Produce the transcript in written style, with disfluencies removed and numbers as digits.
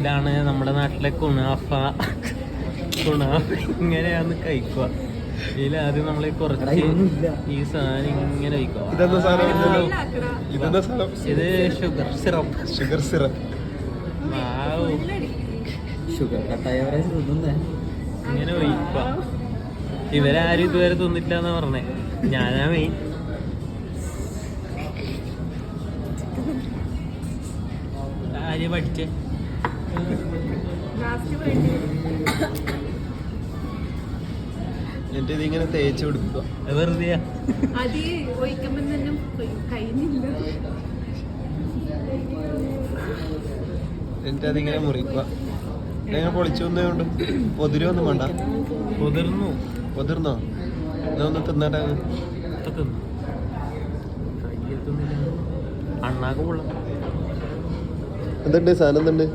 ഇതാണ് നമ്മുടെ നാട്ടിലെ കുണാഫ. ഇങ്ങനെയാന്ന് കഴിക്കുക. ഇതിലാദ്യം നമ്മൾ കുറച്ച് ഈ സാധനം ഇങ്ങനെ കഴിക്കുക. ഇത് ഷുഗർ സിറപ്പ്. ഇങ്ങനെ ഒഴിക്കുക. ഇവരാരും ഇതുവരെ തിന്നില്ല എന്നാ പറഞ്ഞേ. ഞാനാ മെയിൻ. ആര്യ പഠിച്ചേ എന്നിട്ട് ഇതിങ്ങനെ തേച്ച് കൊടുക്കുക. വെറുതെ എന്നിട്ട് അതിങ്ങനെ മുറിക്കുക. ഇങ്ങനെ പൊളിച്ചു വന്നതുകൊണ്ട് പൊതിരൊന്നും വേണ്ട. പൊതിർന്നോ? ഇതൊന്ന് തിന്നട്ടെ. അണ്ണാക്ക് കൊള്ളാം. എന്തുണ്ട് സാധനം? എന്തുണ്ട്?